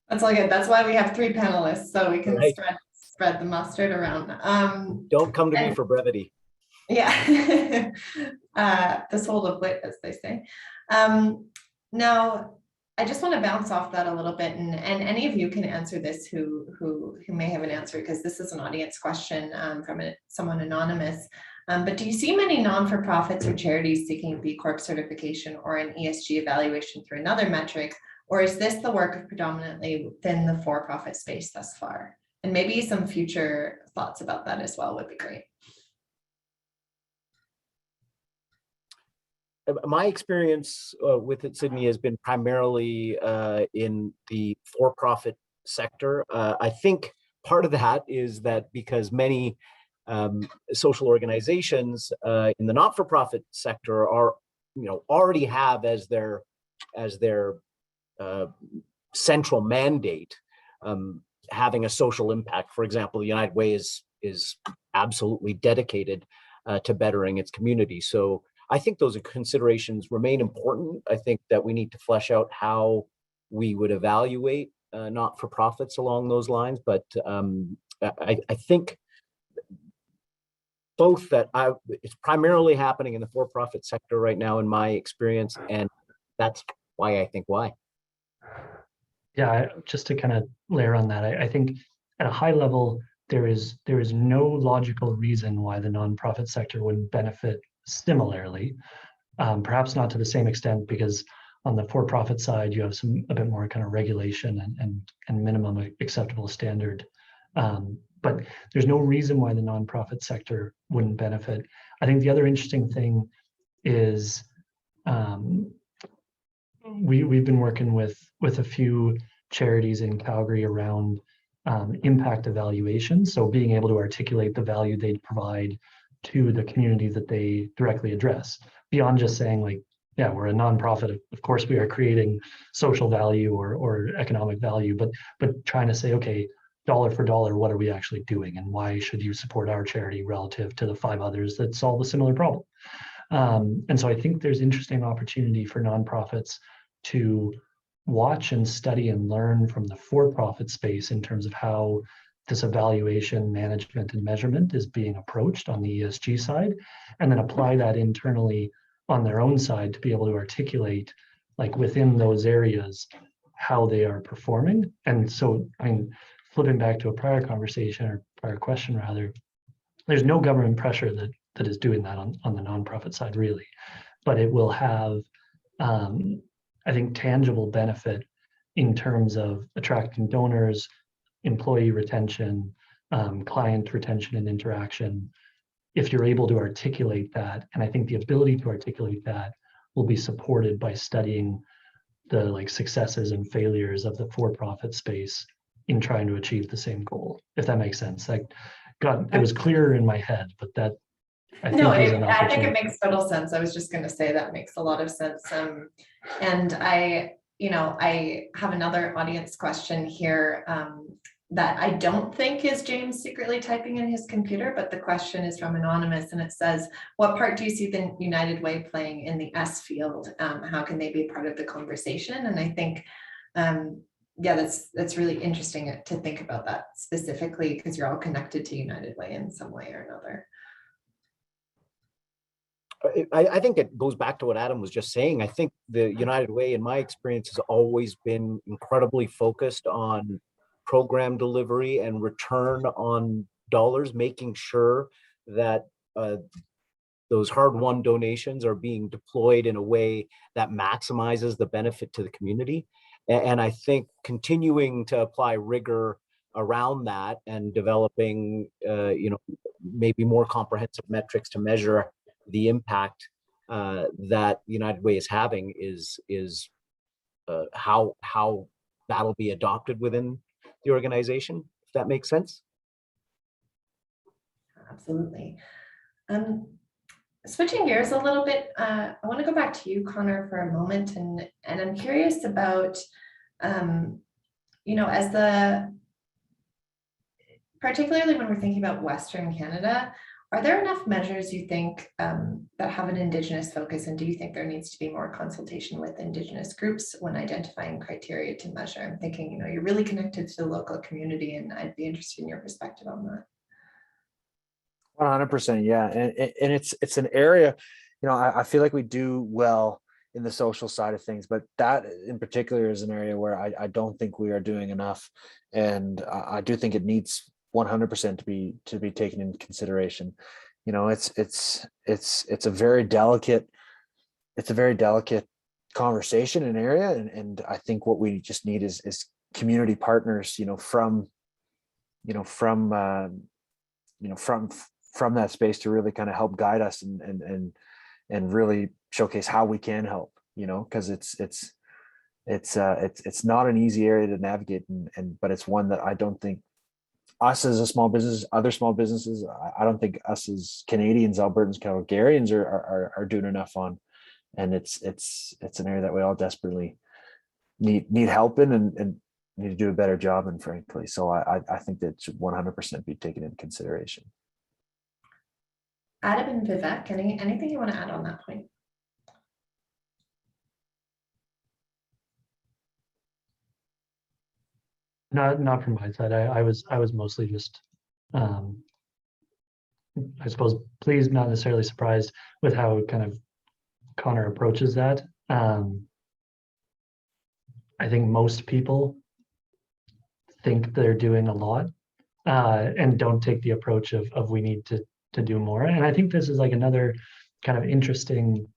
That's all good. That's why we have 3 panelists, so we can Right. spread the mustard around. Don't come to me for brevity. Yeah, the soul of wit, as they say. Now, I just want to bounce off that a little bit, and any of you can answer this who may have an answer, because this is an audience question from someone anonymous. But do you see many non-for-profits or charities seeking B Corp certification or an ESG evaluation through another metric, or is this the work of predominantly within the for-profit space thus far? And maybe some future thoughts about that as well would be great. My experience with it, Sydney, has been primarily in the for-profit sector. I think part of that is that because many social organizations in the not-for-profit sector are, already have as their central mandate having a social impact. For example, the United Way is absolutely dedicated to bettering its community. So I think those considerations remain important. I think that we need to flesh out how we would evaluate not-for-profits along those lines. But I think both that it's primarily happening in the for-profit sector right now, in my experience, and that's why I think why. Yeah, just to kind of layer on that, I think at a high level, there is no logical reason why the nonprofit sector wouldn't benefit similarly, perhaps not to the same extent, because on the for-profit side, you have a bit more kind of regulation and minimum acceptable standard. But there's no reason why the nonprofit sector wouldn't benefit. I think the other interesting thing is we've been working with a few charities in Calgary around impact evaluation. So being able to articulate the value they'd provide to the community that they directly address, beyond just saying like, yeah, we're a nonprofit. Of course, we are creating social value or economic value, but trying to say, okay, dollar for dollar, what are we actually doing, and why should you support our charity relative to the 5 others that solve a similar problem? And so I think there's interesting opportunity for nonprofits to watch and study and learn from the for-profit space in terms of how this evaluation, management, and measurement is being approached on the ESG side, and then apply that internally on their own side to be able to articulate, like within those areas, how they are performing. And so, I mean, flipping back to a prior conversation or prior question rather, there's no government pressure that is doing that on the nonprofit side really, but it will have, I think, tangible benefit in terms of attracting donors, employee retention, client retention and interaction, if you're able to articulate that. And I think the ability to articulate that will be supported by studying the like successes and failures of the for-profit space in trying to achieve the same goal, if that makes sense. Like, God, it was clearer in my head, but that I think No, is an I think it opportunity. makes total sense. I was just going to say that makes a lot of sense. And I have another audience question here that I don't think is James secretly typing in his computer, but the question is from Anonymous, and it says, what part do you see the United Way playing in the S field? How can they be part of the conversation? And I think, yeah, that's really interesting to think about that specifically, because you're all connected to United Way in some way or another. I think it goes back to what Adam was just saying. I think the United Way, in my experience, has always been incredibly focused on program delivery and return on dollars, making sure that those hard-won donations are being deployed in a way that maximizes the benefit to the community. And I think continuing to apply rigor around that and developing, maybe more comprehensive metrics to measure the impact that the United Way is having is how that'll be adopted within the organization, if that makes sense. Absolutely. Switching gears a little bit, I want to go back to you, Connor, for a moment, and I'm curious about, particularly when we're thinking about Western Canada, are there enough measures you think that have an Indigenous focus, and do you think there needs to be more consultation with Indigenous groups when identifying criteria to measure? I'm thinking, you're really connected to the local community, and I'd be interested in your perspective on that. 100%, yeah, and it's an area, I feel like we do well in the social side of things, but that in particular is an area where I don't think we are doing enough, and I do think it needs 100% to be taken into consideration. It's a very delicate conversation and area, and I think what we just need is community partners, from that space to really kind of help guide us and really showcase how we can help, because it's not an easy area to navigate, but it's one that I don't think us as a small business, other small businesses, I don't think us as Canadians, Albertans, Calgarians are doing enough on, and it's an area that we all desperately need help in and need to do a better job in, frankly. So I think that should 100% be taken into consideration. Adam and Vivek, anything you want to add on that point? Not from my side. I was mostly just, I suppose, pleased, not necessarily surprised with how kind of Connor approaches that. I think most people think they're doing a lot and don't take the approach of we need to do more. And I think this is like another kind of interesting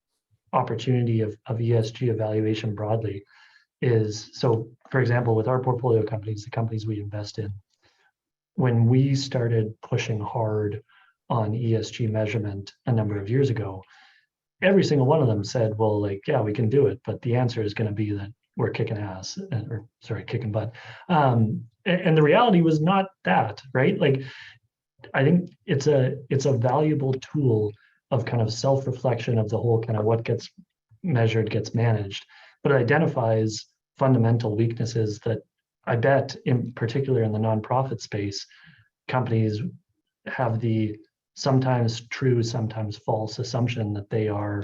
opportunity of ESG evaluation broadly. Is so, for example, with our portfolio companies, the companies we invest in, when we started pushing hard on ESG measurement a number of years ago, every single one of them said, well, like, yeah, we can do it, but the answer is going to be that we're kicking ass, kicking butt. And the reality was not that, right? Like, I think it's a valuable tool of kind of self-reflection of the whole kind of what gets measured gets managed, but it identifies fundamental weaknesses that I bet, in particular in the nonprofit space, companies have the sometimes true, sometimes false assumption that they are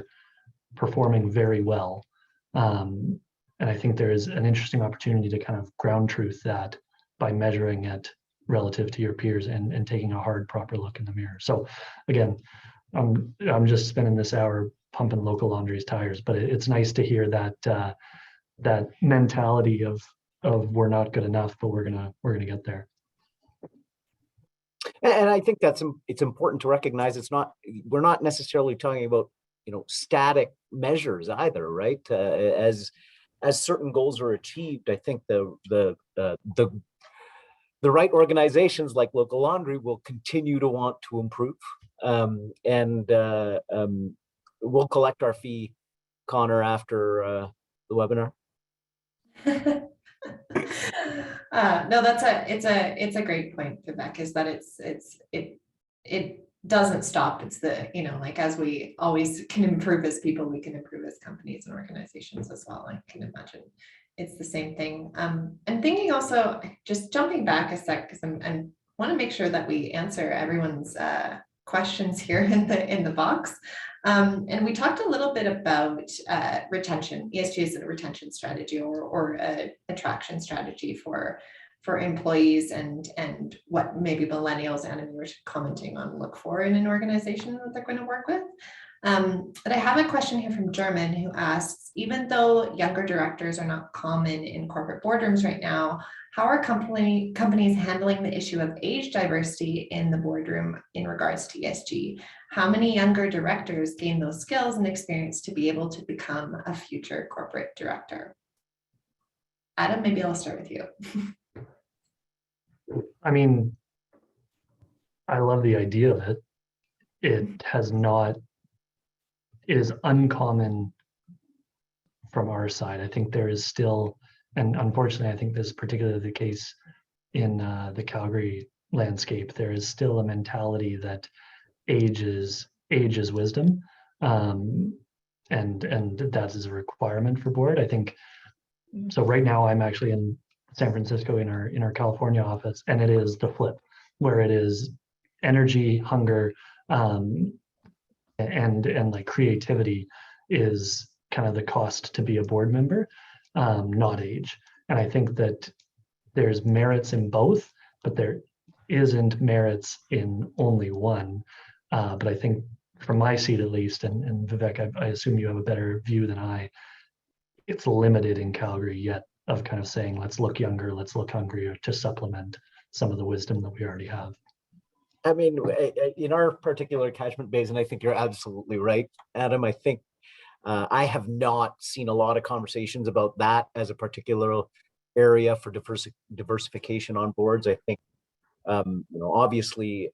performing very well. And I think there is an interesting opportunity to kind of ground truth that by measuring it relative to your peers and taking a hard, proper look in the mirror. So again, I'm just spending this hour pumping local laundry's tires, but it's nice to hear that that mentality of we're not good enough, but we're gonna get there. And I think it's important to recognize we're not necessarily talking about static measures either, right? As certain goals are achieved, I think the right organizations like Local Laundry will continue to want to improve, and we'll collect our fee, Connor, after the webinar. No, it's a great point, Vivek, is that it doesn't stop. It's the, like, as we always can improve as people, we can improve as companies and organizations as well. I can imagine it's the same thing. I'm thinking also, just jumping back a sec, because I want to make sure that we answer everyone's questions here in the box. And we talked a little bit about retention. ESG is a retention strategy or a attraction strategy for employees, and what maybe millennials and you were commenting on look for in an organization that they're going to work with. But I have a question here from German, who asks, even though younger directors are not common in corporate boardrooms right now, how are companies handling the issue of age diversity in the boardroom in regards to ESG? How many younger directors gain those skills and experience to be able to become a future corporate director? Adam, maybe I'll start with you. I mean, I love the idea of it. It is uncommon from our side. I think there is still, and unfortunately, I think this is particularly the case in the Calgary landscape, there is still a mentality that age is wisdom, and that is a requirement for board. I think so. Right now, I'm actually in San Francisco in our California office, and it is the flip, where it is energy, hunger, and like creativity is kind of the cost to be a board member, not age. And I think that there's merits in both, but there isn't merits in only one. But I think from my seat at least, and Vivek, I assume you have a better view than I, it's limited in Calgary yet of kind of saying, let's look younger, let's look hungrier to supplement some of the wisdom that we already have. I mean, in our particular catchment basin, I think you're absolutely right, Adam. I think I have not seen a lot of conversations about that as a particular area for diversification on boards. I think, obviously,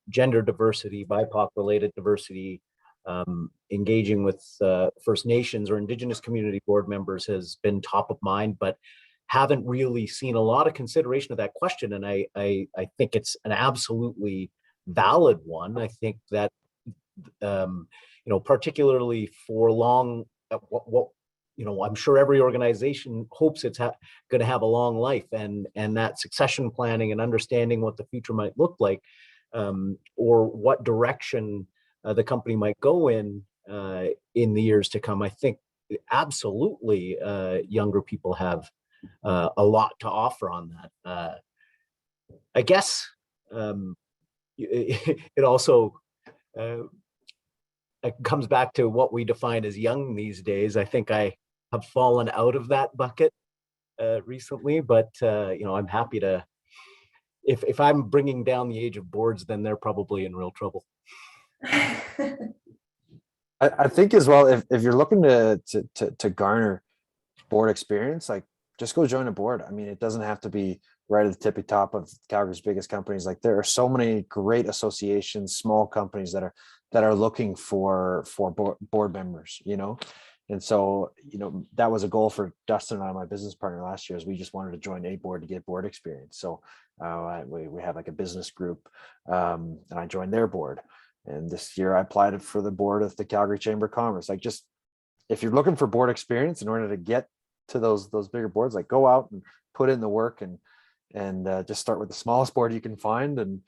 gender diversity, BIPOC-related diversity, engaging with First Nations or Indigenous community board members has been top of mind, but haven't really seen a lot of consideration of that question. And I think it's an absolutely valid one. I think that, particularly for long, I'm sure every organization hopes it's going to have a long life, and that succession planning and understanding what the future might look like, or what direction the company might go in the years to come. I think absolutely younger people have a lot to offer on that. I guess it also it comes back to what we define as young these days. I think I have fallen out of that bucket recently, but I'm happy to. If I'm bringing down the age of boards, then they're probably in real trouble. I think as well, if you're looking to garner board experience, like just go join a board. I mean, it doesn't have to be right at the tippy top of Calgary's biggest companies. Like there are so many great associations, small companies that are looking for board members, And so, that was a goal for Dustin and I, my business partner last year, is we just wanted to join a board to get board experience. So we had like a business group, and I joined their board. And this year I applied for the board of the Calgary Chamber of Commerce. Like, just if you're looking for board experience in order to get to those bigger boards, like go out and put in the work and just start with the smallest board you can find and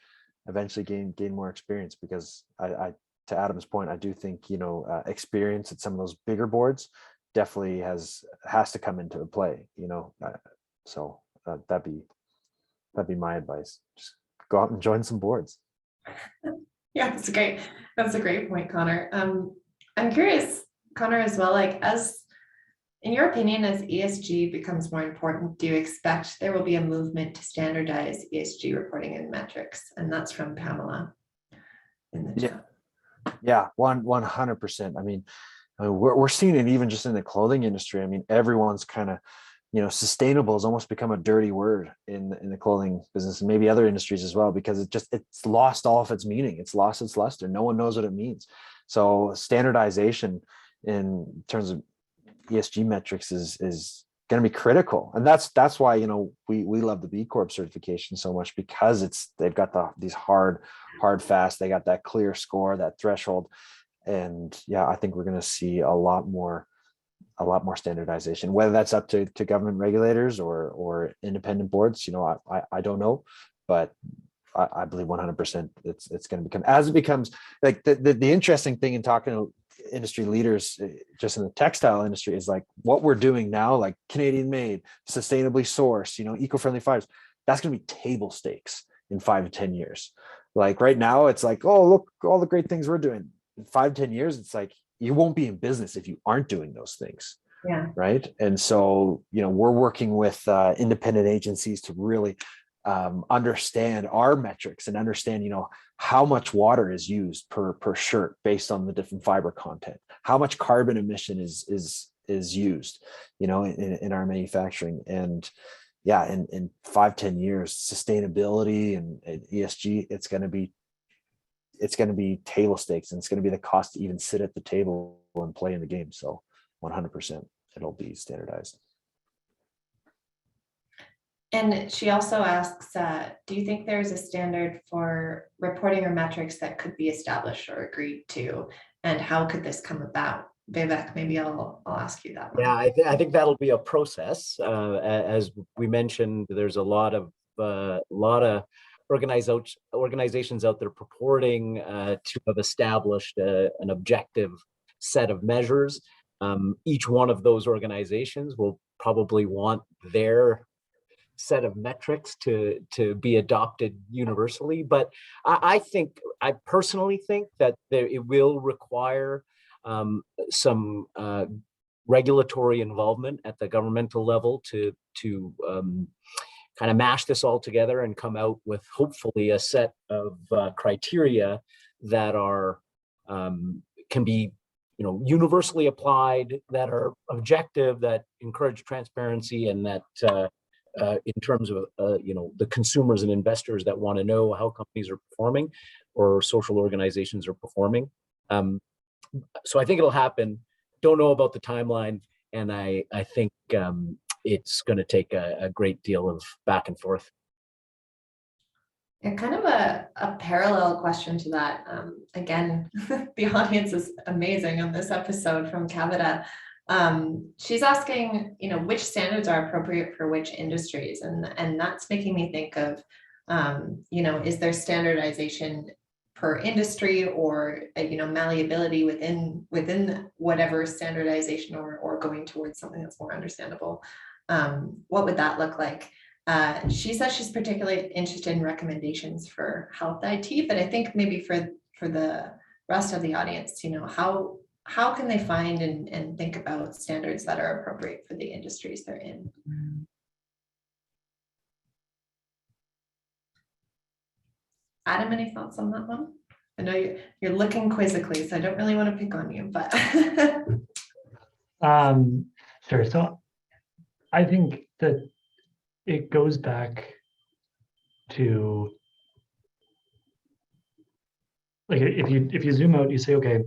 eventually gain more experience. Because I to Adam's point, I do think, experience at some of those bigger boards definitely has to come into play, so that'd be my advice. Just go out and join some boards. Yeah, that's great. That's a great point, Connor. I'm curious, Connor, as well, like, in your opinion, as ESG becomes more important, do you expect there will be a movement to standardize ESG reporting and metrics? And that's from Pamela in the chat. Yeah, 100%. I mean, we're seeing it even just in the clothing industry. I mean, everyone's kind of, sustainable has almost become a dirty word in the clothing business, and maybe other industries as well, because it's lost all of its meaning. It's lost its luster. No one knows what it means. So standardization in terms of ESG metrics is going to be critical. And that's why, you know, we love the B Corp certification so much, because they've got these hard fast, they got that clear score, that threshold. And yeah, I think we're going to see a lot more standardization, whether that's up to government regulators or independent boards. You know, I don't know, but I believe 100% it's going to become, as it becomes like the interesting thing in talking to industry leaders just in the textile industry is like what we're doing now, like Canadian made, sustainably sourced, you know, eco-friendly fibers, that's going to be table stakes in 5 to 10 years. Like right now it's like, oh, look, all the great things we're doing. In 5 to 10 years, it's like, you won't be in business if you aren't doing those things. Yeah. Right. And so, you know, we're working with independent agencies to really understand our metrics and understand, you know, how much water is used per shirt based on the different fiber content, how much carbon emission is used, you know, in our manufacturing. And yeah, in 5-10 years, sustainability and ESG, it's going to be table stakes, and it's going to be the cost to even sit at the table and play in the game. So 100% it'll be standardized. And she also asks, do you think there's a standard for reporting or metrics that could be established or agreed to? And how could this come about? Vivek, maybe I'll ask you that one. Yeah, I think that'll be a process. As we mentioned, there's a lot of organizations out there purporting to have established an objective set of measures. Each one of those organizations will probably want their set of metrics to be adopted universally. But I personally think that it will require some regulatory involvement at the governmental level to kind of mash this all together and come out with hopefully a set of criteria that are can be, you know, universally applied, that are objective, that encourage transparency, and that in terms of you know, the consumers and investors that want to know how companies are performing or social organizations are performing. So I think it'll happen. Don't know about the timeline, and I think it's going to take a great deal of back and forth. And kind of a parallel question to that. Again, the audience is amazing on this episode from Kavita. She's asking, you know, which standards are appropriate for which industries, and that's making me think of, you know, is there standardization per industry, or you know, malleability within whatever standardization, or going towards something that's more understandable? What would that look like? She says she's particularly interested in recommendations for health IT, but I think maybe for the rest of the audience, you know, how can they find and think about standards that are appropriate for the industries they're in? Adam, any thoughts on that one? I know you're looking quizzically, so I don't really want to pick on you, but sure. So I think that it goes back to, like, if you zoom out, you say, okay,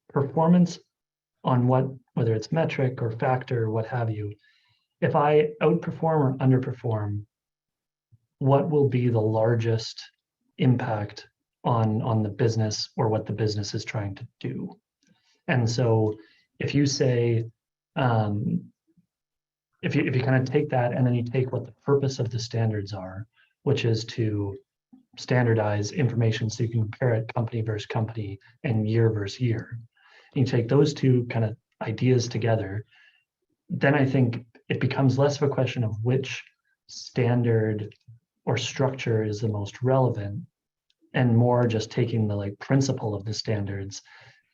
performance on whether it's metric or factor, what have you, if I outperform or underperform, what will be the largest impact on the business or what the business is trying to do? And so if you say, if you kind of take that and then you take what the purpose of the standards are, which is to standardize information so you can compare it company versus company and year versus year, and you take those two kind of ideas together, then I think it becomes less of a question of which standard or structure is the most relevant, and more just taking the like principle of the standards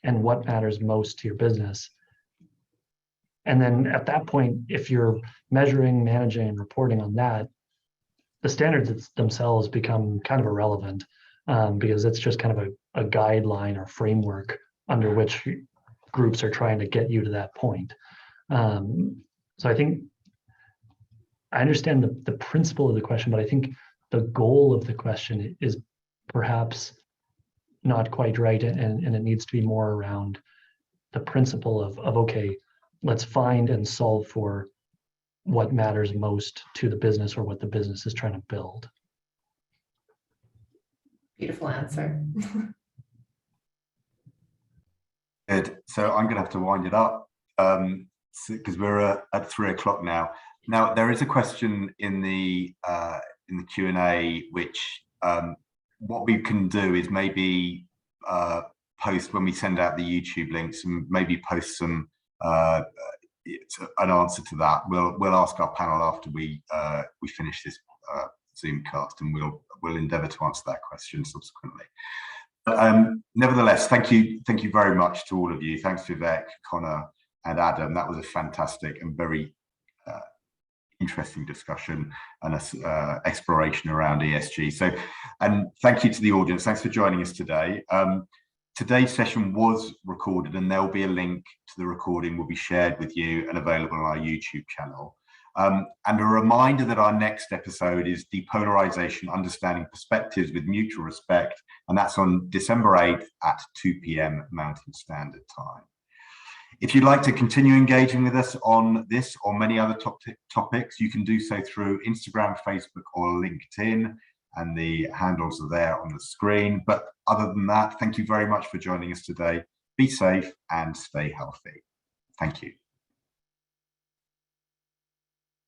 and what matters most to your business. And then at that point, if you're measuring, managing, and reporting on that, the standards themselves become kind of irrelevant, because it's just kind of a guideline or framework under which groups are trying to get you to that point. So I think I understand the principle of the question, but I think the goal of the question is perhaps not quite right, and it needs to be more around the principle of okay, let's find and solve for what matters most to the business or what the business is trying to build. Beautiful answer. Good. So I'm going to have to wind it up because we're at 3 o'clock now. Now there is a question in the Q&A, which what we can do is maybe post when we send out the YouTube links, and maybe post some an answer to that. We'll ask our panel after we finish this Zoom cast, and we'll endeavour to answer that question subsequently. Nevertheless, thank you very much to all of you. Thanks, Vivek, Connor, and Adam. That was a fantastic and very interesting discussion and exploration around ESG. So, and thank you to the audience. Thanks for joining us today. Today's session was recorded, and there'll be a link to the recording will be shared with you and available on our YouTube channel. And a reminder that our next episode is Depolarization, Understanding Perspectives with Mutual Respect, and that's on December 8th at 2 p.m. Mountain Standard Time. If you'd like to continue engaging with us on this or many other topics, you can do so through Instagram, Facebook, or LinkedIn, and the handles are there on the screen. But other than that, thank you very much for joining us today. Be safe and stay healthy. Thank you.